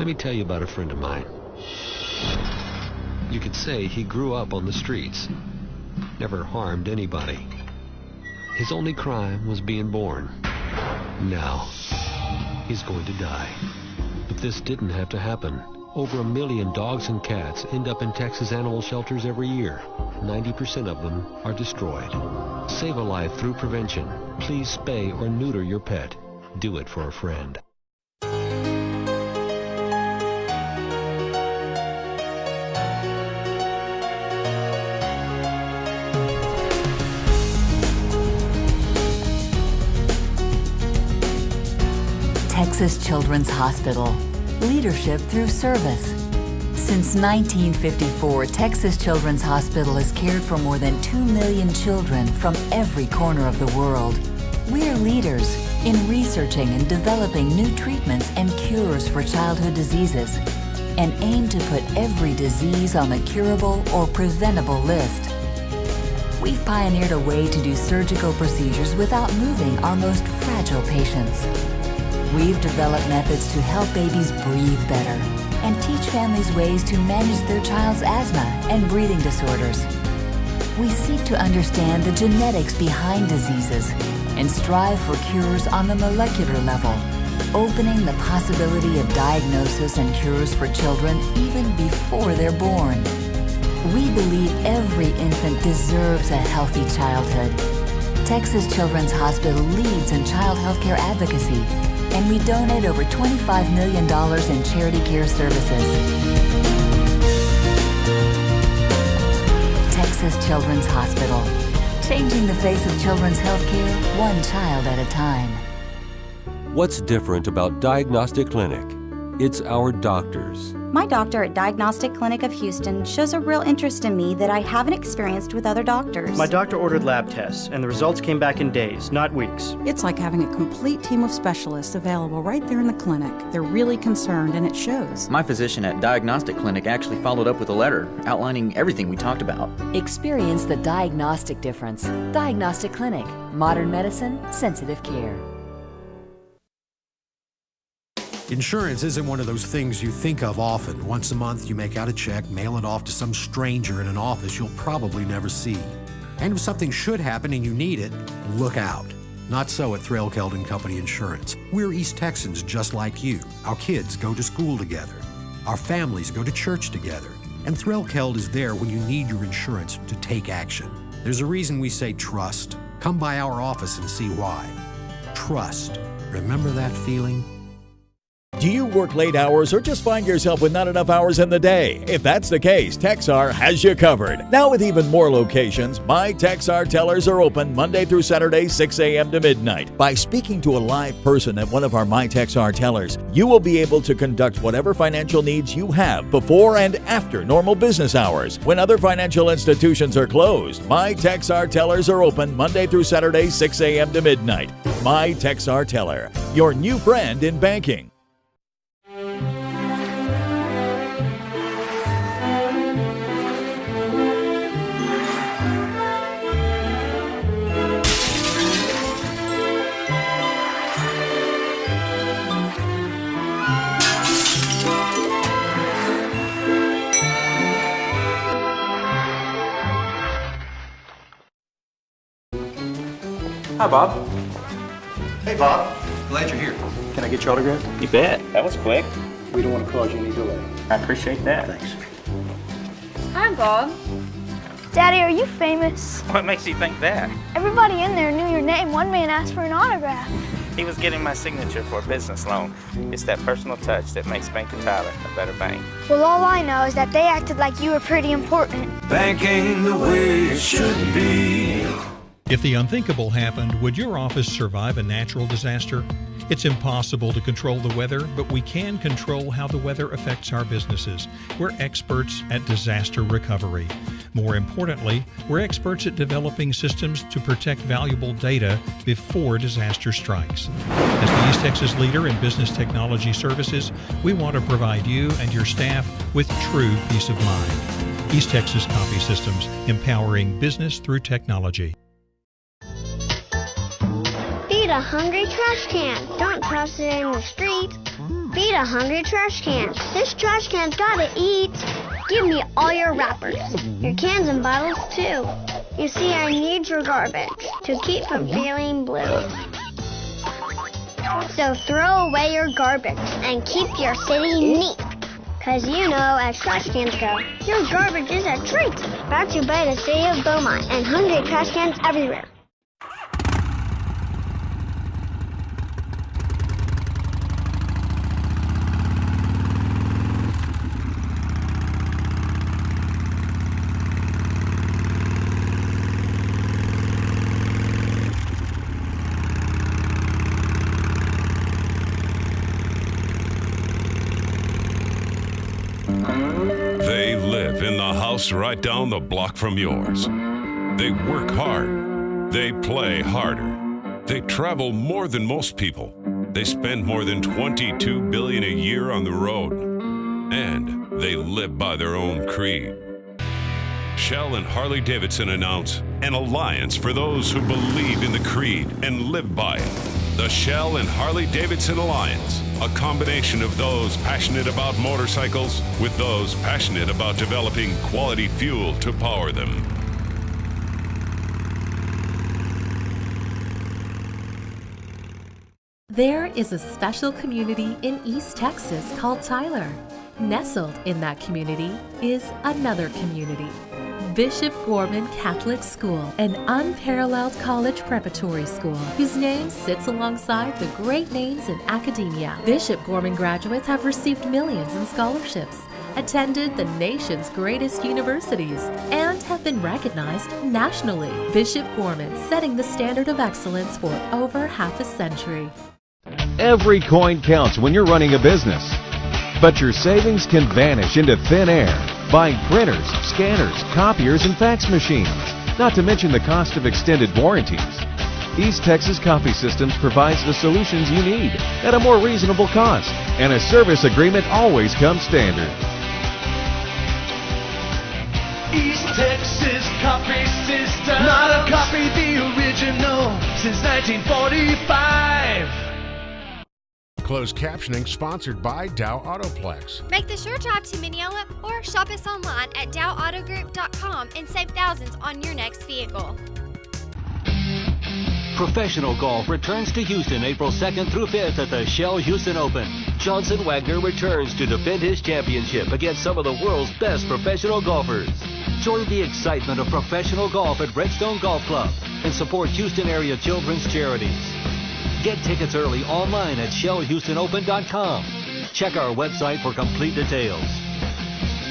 Let me tell you about a friend of mine. You could say he grew up on the streets, never harmed anybody. His only crime was being born. Now, he's going to die. But this didn't have to happen. Over 1 million dogs and cats end up in Texas animal shelters every year. 90% of them are destroyed. Save a life through prevention. Please spay or neuter your pet. Do it for a friend. Texas Children's Hospital. Leadership through service. Since 1954, Texas Children's Hospital has cared for more than 2 million children from every corner of the world. We're leaders in researching and developing new treatments and cures for childhood diseases, and aim to put every disease on the curable or preventable list. We've pioneered a way to do surgical procedures without moving our most fragile patients. We've developed methods to help babies breathe better and teach families ways to manage their child's asthma and breathing disorders. We seek to understand the genetics behind diseases and strive for cures on the molecular level, opening the possibility of diagnosis and cures for children even before they're born. We believe every infant deserves a healthy childhood. Texas Children's Hospital leads in child health care advocacy, and we donate over $25 million in charity care services. Texas Children's Hospital, changing the face of children's health care one child at a time. What's different about Diagnostic Clinic? It's our doctors. My doctor at Diagnostic Clinic of Houston shows a real interest in me that I haven't experienced with other doctors. My doctor ordered lab tests, and the results came back in days, not weeks. It's like having a complete team of specialists available right there in the clinic. They're really concerned, and it shows. My physician at Diagnostic Clinic actually followed up with a letter outlining everything we talked about. Experience the diagnostic difference. Diagnostic Clinic. Modern medicine, sensitive care. Insurance isn't one of those things you think of often. Once a month, you make out a check, mail it off to some stranger in an office you'll probably never see. And if something should happen and you need it, look out. Not so at Threlkeld & Company Insurance. We're East Texans just like you. Our kids go to school together. Our families go to church together. And Threlkeld is there when you need your insurance to take action. There's a reason we say trust. Come by our office and see why. Trust. Remember that feeling? Do you work late hours or just find yourself with not enough hours in the day? If that's the case, Texar has you covered. Now with even more locations, My Texar Tellers are open Monday through Saturday, 6 a.m. to midnight. By speaking to a live person at one of our My Texar Tellers, you will be able to conduct whatever financial needs you have before and after normal business hours. When other financial institutions are closed, My Texar Tellers are open Monday through Saturday, 6 a.m. to midnight. My Texar Teller, your new friend in banking. Hi, Bob. Hey, Bob. Glad you're here. Can I get your autograph? You bet. That was quick. We don't want to cause you any delay. I appreciate that. Thanks. Hi, Bob. Daddy, are you famous? What makes you think that? Everybody in there knew your name. One man asked for an autograph. He was getting my signature for a business loan. It's that personal touch that makes Bank of Tyler a better bank. Well, all I know is that they acted like you were pretty important. Banking the way it should be. If the unthinkable happened, would your office survive a natural disaster? It's impossible to control the weather, but we can control how the weather affects our businesses. We're experts at disaster recovery. More importantly, we're experts at developing systems to protect valuable data before disaster strikes. As the East Texas leader in business technology services, we want to provide you and your staff with true peace of mind. East Texas Copy Systems, empowering business through technology. Feed a hungry trash can. Don't toss it in the street. Feed a hungry trash can. This trash can's gotta eat. Give me all your wrappers, your cans and bottles too. You see, I need your garbage to keep from feeling blue. So throw away your garbage and keep your city neat. 'Cause you know, as trash cans go, your garbage is a treat. Brought to you by the City of Beaumont and hungry trash cans everywhere. They live in the house right down the block from yours. They work hard. They play harder. They travel more than most people. They spend more than $22 billion a year on the road. And they live by their own creed. Shell and Harley-Davidson announce an alliance for those who believe in the creed and live by it. The Shell and Harley-Davidson Alliance, a combination of those passionate about motorcycles with those passionate about developing quality fuel to power them. There is a special community in East Texas called Tyler. Nestled in that community is another community, Bishop Gorman Catholic School, an unparalleled college preparatory school whose name sits alongside the great names in academia. Bishop Gorman graduates have received millions in scholarships, attended the nation's greatest universities, and have been recognized nationally. Bishop Gorman setting the standard of excellence for over half a century. Every coin counts when you're running a business, but your savings can vanish into thin air buying printers, scanners, copiers, and fax machines, not to mention the cost of extended warranties. East Texas Copy Systems provides the solutions you need at a more reasonable cost, and a service agreement always comes standard. East Texas Copy System. Not a copy, the original, since 1945. Closed captioning sponsored by Dow Autoplex. Make the short drive to Mineola or shop us online at dowautogroup.com and save thousands on your next vehicle. Professional golf returns to Houston April 2nd through 5th at the Shell Houston Open. Johnson Wagner returns to defend his championship against some of the world's best professional golfers. Join the excitement of professional golf at Redstone Golf Club and support Houston area children's charities. Get tickets early online at shellhoustonopen.com. Check our website for complete details.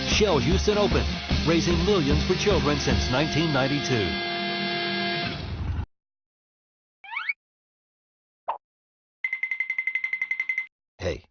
Shell Houston Open, raising millions for children since 1992. Hey,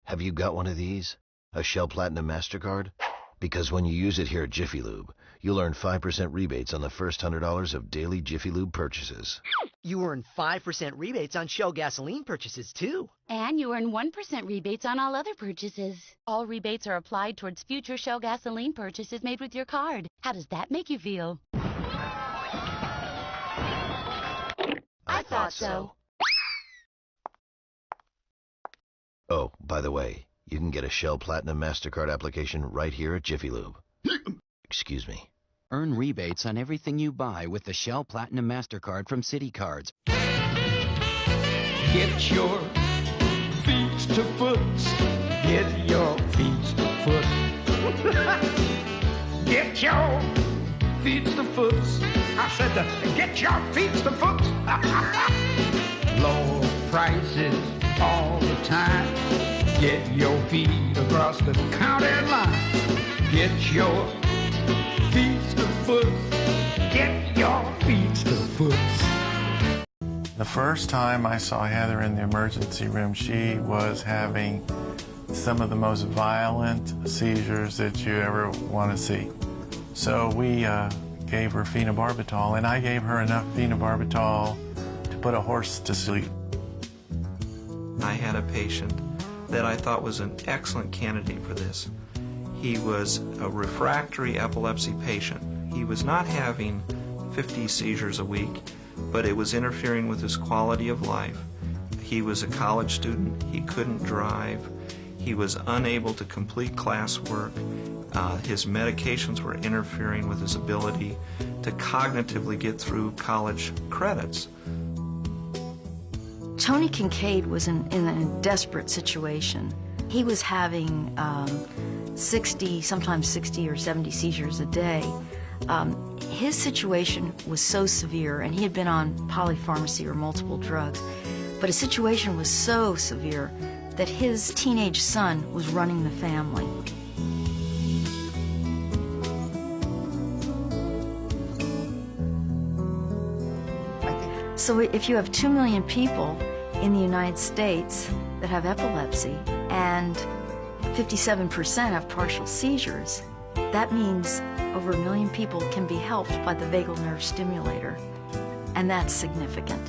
have you got one of these? A Shell Platinum MasterCard? Because when you use it here at Jiffy Lube, you'll earn 5% rebates on the first $100 of daily Jiffy Lube purchases. You earn 5% rebates on Shell gasoline purchases, too. And you earn 1% rebates on all other purchases. All rebates are applied towards future Shell gasoline purchases made with your card. How does that make you feel? I thought so. Oh, by the way, you can get a Shell Platinum MasterCard application right here at Jiffy Lube. Excuse me. Earn rebates on everything you buy with the Shell Platinum MasterCard from Citi Cards. Get your feet to foot. Get your feet to foot. Get your feet to foot. I said get your feet to foot. Low prices all the time. Get your feet across the county line. Get your feet to foot. Get your feet to foot. The first time I saw Heather in the emergency room, she was having some of the most violent seizures that you ever want to see. So we gave her phenobarbital, and I gave her enough phenobarbital to put a horse to sleep. I had a patient that I thought was an excellent candidate for this. He was a refractory epilepsy patient. He was not having 50 seizures a week, but it was interfering with his quality of life. He was a college student. He couldn't drive. He was unable to complete classwork. His medications were interfering with his ability to cognitively get through college credits. Tony Kincaid was in a desperate situation. He was having 60, sometimes 60 or 70 seizures a day. His situation was so severe, and he had been on polypharmacy or multiple drugs, but his situation was so severe that his teenage son was running the family. So if you have 2 million people in the United States that have epilepsy and 57% have partial seizures, that means over 1 million people can be helped by the vagal nerve stimulator, and that's significant.